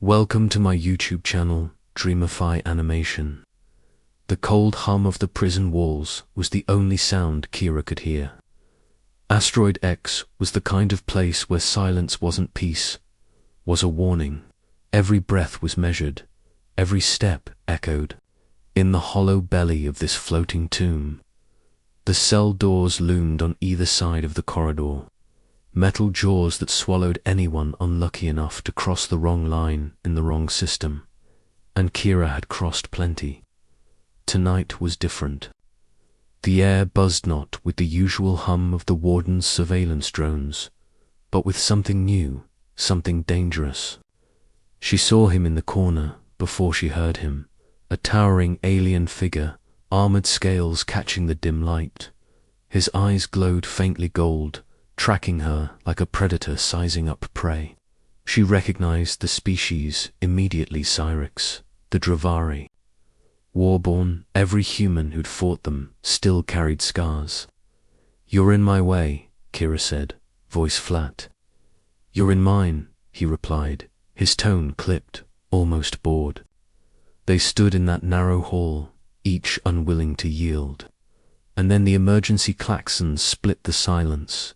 Welcome to my YouTube channel, Dreamify Animation. The cold hum of the prison walls was the only sound Kira could hear. Asteroid X was the kind of place where silence wasn't peace, was a warning. Every breath was measured, every step echoed. In the hollow belly of this floating tomb, the cell doors loomed on either side of the corridor. Metal jaws that swallowed anyone unlucky enough to cross the wrong line in the wrong system. And Kira had crossed plenty. Tonight was different. The air buzzed not with the usual hum of the warden's surveillance drones, but with something new, something dangerous. She saw him in the corner before she heard him, a towering alien figure, armored scales catching the dim light. His eyes glowed faintly gold, tracking her like a predator sizing up prey. She recognized the species immediately. Cyrix, the Dravari. Warborn, every human who'd fought them still carried scars. "You're in my way," Kira said, voice flat. "You're in mine," he replied, his tone clipped, almost bored. They stood in that narrow hall, each unwilling to yield. And then the emergency klaxons split the silence.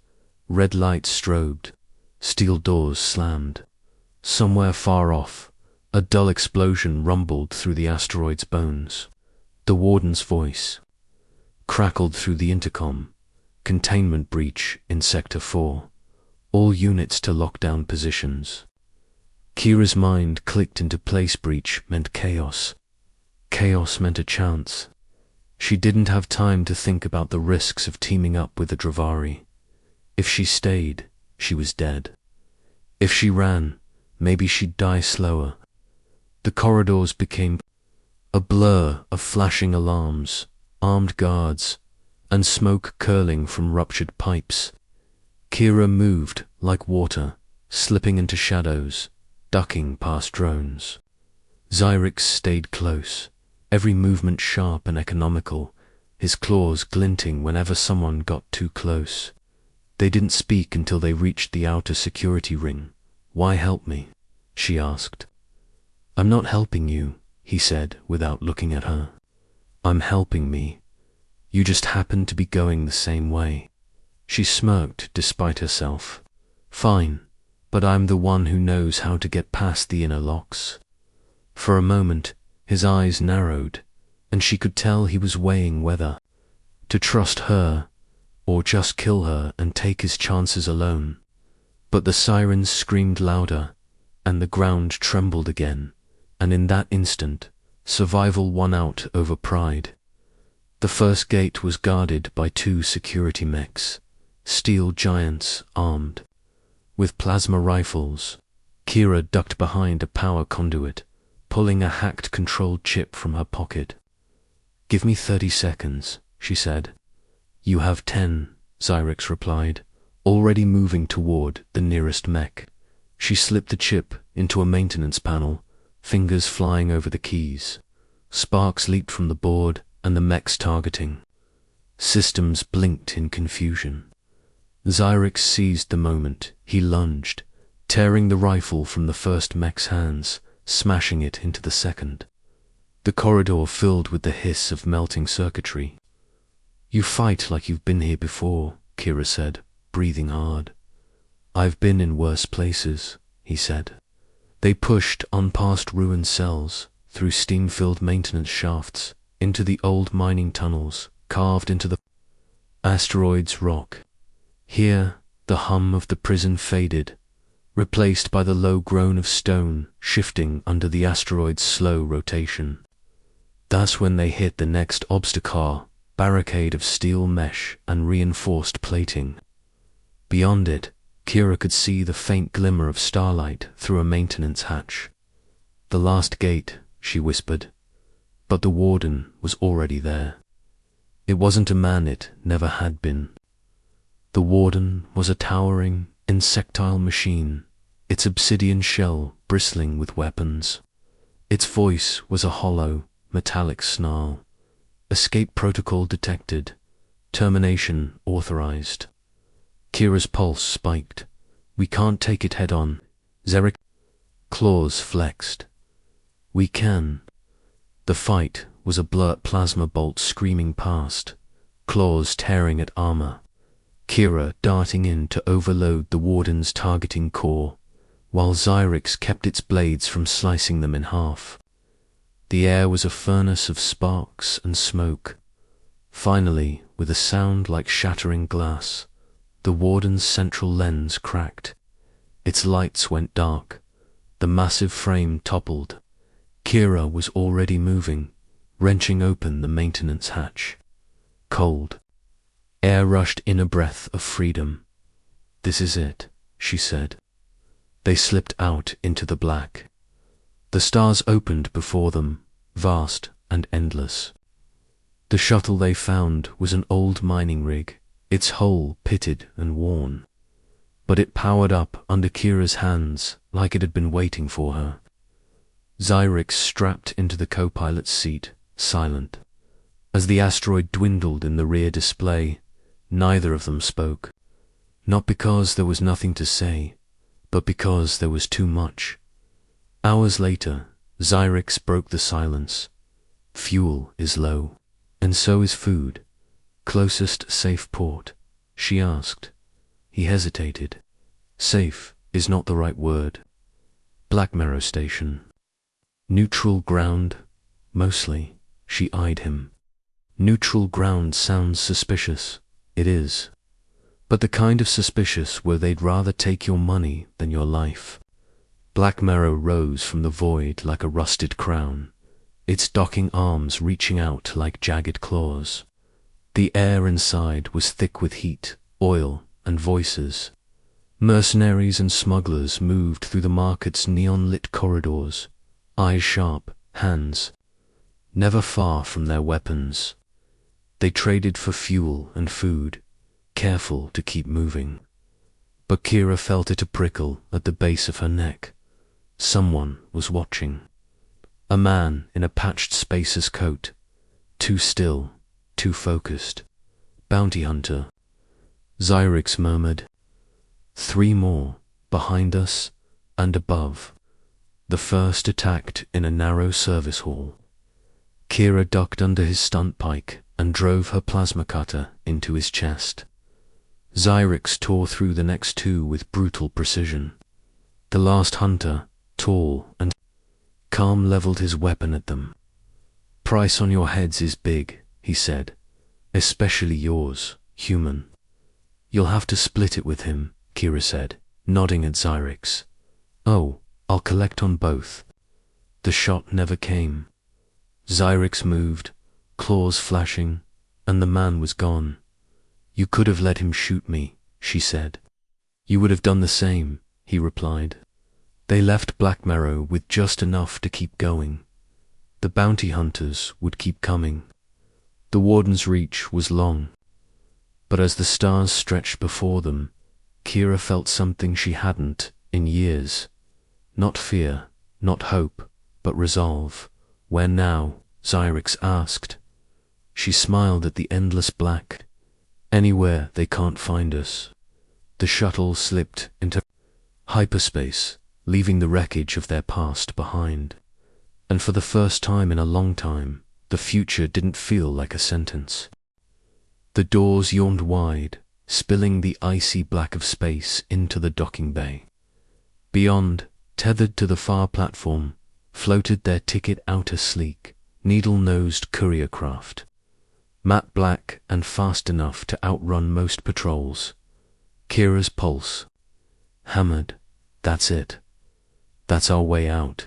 Red lights strobed, steel doors slammed. Somewhere far off, a dull explosion rumbled through the asteroid's bones. The warden's voice crackled through the intercom. "Containment breach in Sector 4. All units to lockdown positions." Kira's mind clicked into place. Breach meant chaos. Chaos meant a chance. She didn't have time to think about the risks of teaming up with the Dravari. If she stayed, she was dead. If she ran, maybe she'd die slower. The corridors became a blur of flashing alarms, armed guards, and smoke curling from ruptured pipes. Kira moved like water, slipping into shadows, ducking past drones. Cyrix stayed close, every movement sharp and economical, his claws glinting whenever someone got too close. They didn't speak until they reached the outer security ring. "Why help me?" she asked. "I'm not helping you," he said without looking at her. "I'm helping me. You just happen to be going the same way." She smirked despite herself. "Fine, but I'm the one who knows how to get past the inner locks." For a moment, his eyes narrowed, and she could tell he was weighing whether to trust her or just kill her and take his chances alone. But the sirens screamed louder, and the ground trembled again, and in that instant, survival won out over pride. The first gate was guarded by 2 security mechs, steel giants armed with plasma rifles. Kira ducked behind a power conduit, pulling a hacked controlled chip from her pocket. "Give me 30 seconds, she said. "You have 10, Cyrix replied, already moving toward the nearest mech. She slipped the chip into a maintenance panel, fingers flying over the keys. Sparks leaped from the board and the mech's targeting. Systems blinked in confusion. Cyrix seized the moment. He lunged, tearing the rifle from the first mech's hands, smashing it into the second. The corridor filled with the hiss of melting circuitry. "You fight like you've been here before," Kira said, breathing hard. "I've been in worse places," he said. They pushed on past ruined cells, through steam-filled maintenance shafts, into the old mining tunnels, carved into the asteroid's rock. Here, the hum of the prison faded, replaced by the low groan of stone shifting under the asteroid's slow rotation. That's when they hit the next obstacle, barricade of steel mesh and reinforced plating. Beyond it, Kira could see the faint glimmer of starlight through a maintenance hatch. "The last gate," she whispered, but the warden was already there. It wasn't a man, it never had been. The warden was a towering, insectile machine, its obsidian shell bristling with weapons. Its voice was a hollow, metallic snarl. "Escape protocol detected. Termination authorized." Kira's pulse spiked. "We can't take it head on." Zarek Claws flexed. We can. The fight was a blur, plasma bolt screaming past, claws tearing at armor, Kira darting in to overload the warden's targeting core, while Xyrix kept its blades from slicing them in half. The air was a furnace of sparks and smoke. Finally, with a sound like shattering glass, the warden's central lens cracked. Its lights went dark. The massive frame toppled. Kira was already moving, wrenching open the maintenance hatch. Cold. Air rushed in, a breath of freedom. This is it, she said. They slipped out into the black. The stars opened before them, vast and endless. The shuttle they found was an old mining rig, its hull pitted and worn. But it powered up under Kira's hands like it had been waiting for her. Xyrix strapped into the co-pilot's seat, silent. As the asteroid dwindled in the rear display, neither of them spoke. Not because there was nothing to say, but because there was too much. Hours later, Xyrix broke the silence. Fuel is low, and so is food. Closest safe port? She asked. He hesitated. Safe is not the right word. Black Marrow Station. Neutral ground? Mostly. She eyed him. Neutral ground sounds suspicious. It is. But the kind of suspicious where they'd rather take your money than your life. Black Marrow rose from the void like a rusted crown, its docking arms reaching out like jagged claws. The air inside was thick with heat, oil, and voices. Mercenaries and smugglers moved through the market's neon-lit corridors, eyes sharp, hands never far from their weapons. They traded for fuel and food, careful to keep moving. But Kira felt it a prickle at the base of her neck. Someone was watching. A man in a patched spacer's coat, too still, too focused. Bounty hunter. Xyrix murmured. 3 more, behind us and above. The first attacked in a narrow service hall. Kira ducked under his stunt pike and drove her plasma cutter into his chest. Xyrix tore through the next 2 with brutal precision. The last hunter, tall and calm, leveled his weapon at them. Price on your heads is big, he said. Especially yours, human. You'll have to split it with him, Kira said, nodding at Xyrix. Oh, I'll collect on both. The shot never came. Xyrix moved, claws flashing, and the man was gone. You could have let him shoot me, she said. You would have done the same, he replied. They left Black Marrow with just enough to keep going. The bounty hunters would keep coming. The warden's reach was long. But as the stars stretched before them, Kira felt something she hadn't in years. Not fear, not hope, but resolve. Where now? Xyrix asked. She smiled at the endless black. Anywhere they can't find us. The shuttle slipped into hyperspace, leaving the wreckage of their past behind. And for the first time in a long time, the future didn't feel like a sentence. The doors yawned wide, spilling the icy black of space into the docking bay. Beyond, tethered to the far platform, floated their ticket outer sleek, needle-nosed courier craft. Matte black and fast enough to outrun most patrols. Kira's pulse hammered. That's it. That's our way out.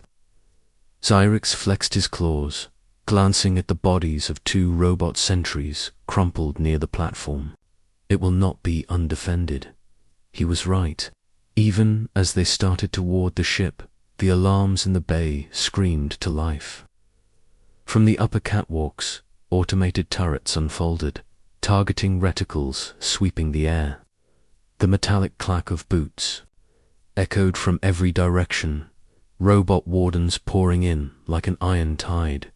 Xyrix flexed his claws, glancing at the bodies of 2 robot sentries crumpled near the platform. It will not be undefended. He was right. Even as they started toward the ship, the alarms in the bay screamed to life. From the upper catwalks, automated turrets unfolded, targeting reticles sweeping the air. The metallic clack of boots echoed from every direction, robot wardens pouring in like an iron tide.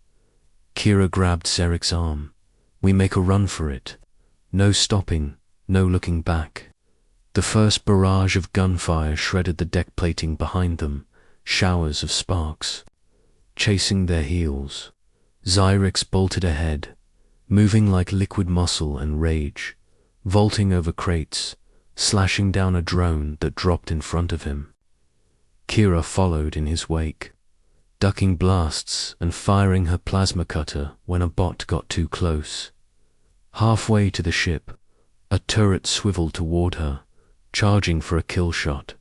Kira grabbed Xyrix's arm. We make a run for it. No stopping, no looking back. The first barrage of gunfire shredded the deck plating behind them, showers of sparks, chasing their heels. Xyrix bolted ahead, moving like liquid muscle and rage, vaulting over crates, slashing down a drone that dropped in front of him. Kira followed in his wake, ducking blasts and firing her plasma cutter when a bot got too close. Halfway to the ship, a turret swiveled toward her, charging for a kill shot.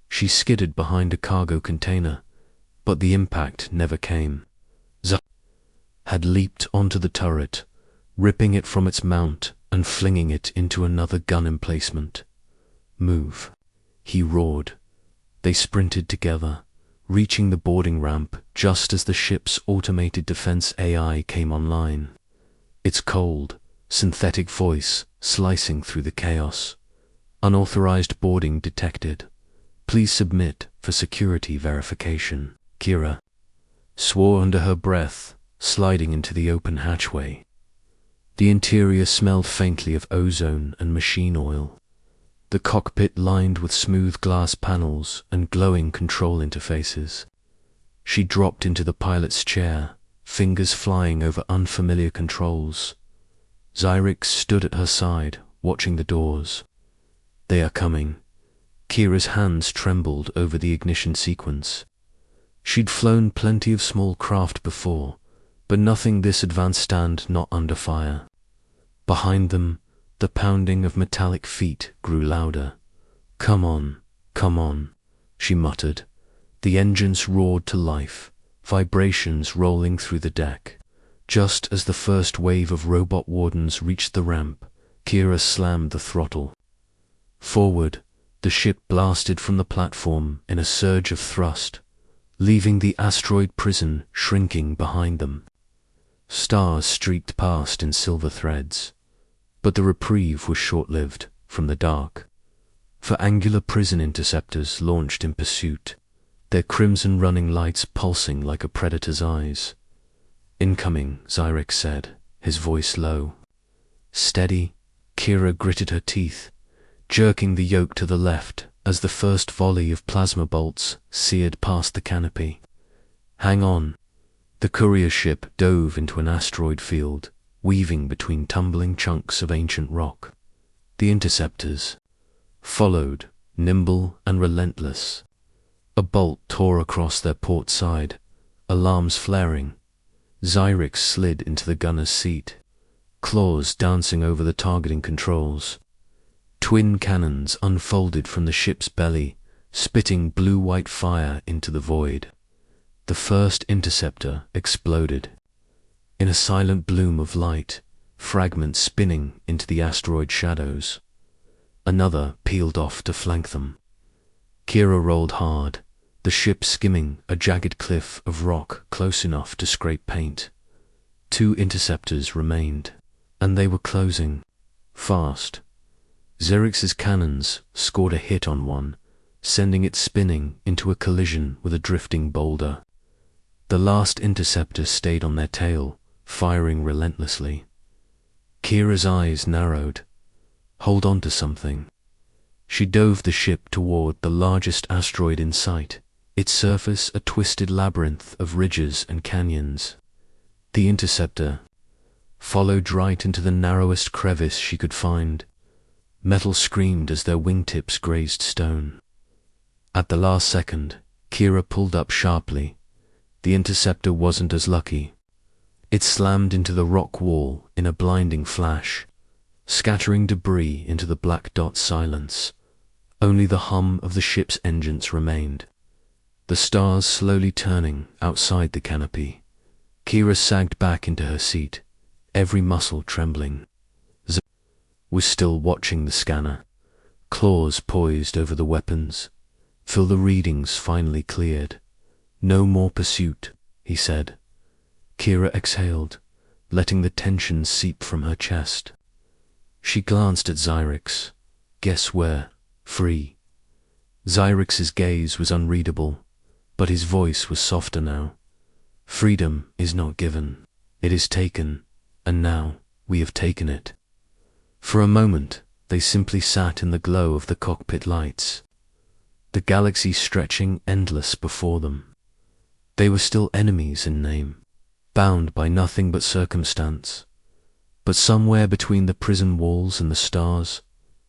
She skidded behind a cargo container, but the impact never came. Xyrix had leaped onto the turret, ripping it from its mount and flinging it into another gun emplacement. "Move," he roared. They sprinted together, reaching the boarding ramp just as the ship's automated defense AI came online. Its cold, synthetic voice slicing through the chaos. "Unauthorized boarding detected. Please submit for security verification." Kira swore under her breath, sliding into the open hatchway. The interior smelled faintly of ozone and machine oil. The cockpit lined with smooth glass panels and glowing control interfaces. She dropped into the pilot's chair, fingers flying over unfamiliar controls. Xyrix stood at her side, watching the doors. "They are coming." Kira's hands trembled over the ignition sequence. She'd flown plenty of small craft before, but nothing this advanced and not under fire. Behind them, the pounding of metallic feet grew louder. Come on," she muttered. The engines roared to life, vibrations rolling through the deck. Just as the first wave of robot wardens reached the ramp, Kira slammed the throttle. Forward, the ship blasted from the platform in a surge of thrust, leaving the asteroid prison shrinking behind them. Stars streaked past in silver threads, but the reprieve was short-lived from the dark. For angular prison interceptors launched in pursuit, their crimson running lights pulsing like a predator's eyes. "Incoming," Xyrix said, his voice low. "Steady." Kira gritted her teeth, jerking the yoke to the left as the first volley of plasma bolts seared past the canopy. "Hang on." The courier ship dove into an asteroid field, weaving between tumbling chunks of ancient rock. The interceptors followed, nimble and relentless. A bolt tore across their port side, alarms flaring. Xyrix slid into the gunner's seat, claws dancing over the targeting controls. Twin cannons unfolded from the ship's belly, spitting blue-white fire into the void. The first interceptor exploded. In a silent bloom of light, fragments spinning into the asteroid shadows. Another peeled off to flank them. Kira rolled hard, the ship skimming a jagged cliff of rock close enough to scrape paint. 2 interceptors remained, and they were closing, fast. Xyrix's cannons scored a hit on one, sending it spinning into a collision with a drifting boulder. The last interceptor stayed on their tail, firing relentlessly. Kira's eyes narrowed. Hold on to something. She dove the ship toward the largest asteroid in sight, its surface a twisted labyrinth of ridges and canyons. The interceptor followed right into the narrowest crevice she could find. Metal screamed as their wingtips grazed stone. At the last second, Kira pulled up sharply. The interceptor wasn't as lucky. It slammed into the rock wall in a blinding flash, scattering debris into the black dot silence. Only the hum of the ship's engines remained. The stars slowly turning outside the canopy. Kira sagged back into her seat, every muscle trembling. Xyrix was still watching the scanner, claws poised over the weapons. Till the readings finally cleared. "No more pursuit," he said. Kira exhaled, letting the tension seep from her chest. She glanced at Xyrix. "Guess where? Free." Xyrix's gaze was unreadable, but his voice was softer now. "Freedom is not given. It is taken, and now we have taken it." For a moment, they simply sat in the glow of the cockpit lights. the galaxy stretching endless before them. They were still enemies in name, bound by nothing but circumstance. But somewhere between the prison walls and the stars,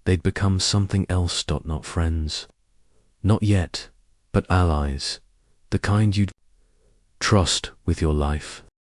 they'd become something else. Not friends. Not yet, but allies, the kind you'd trust with your life.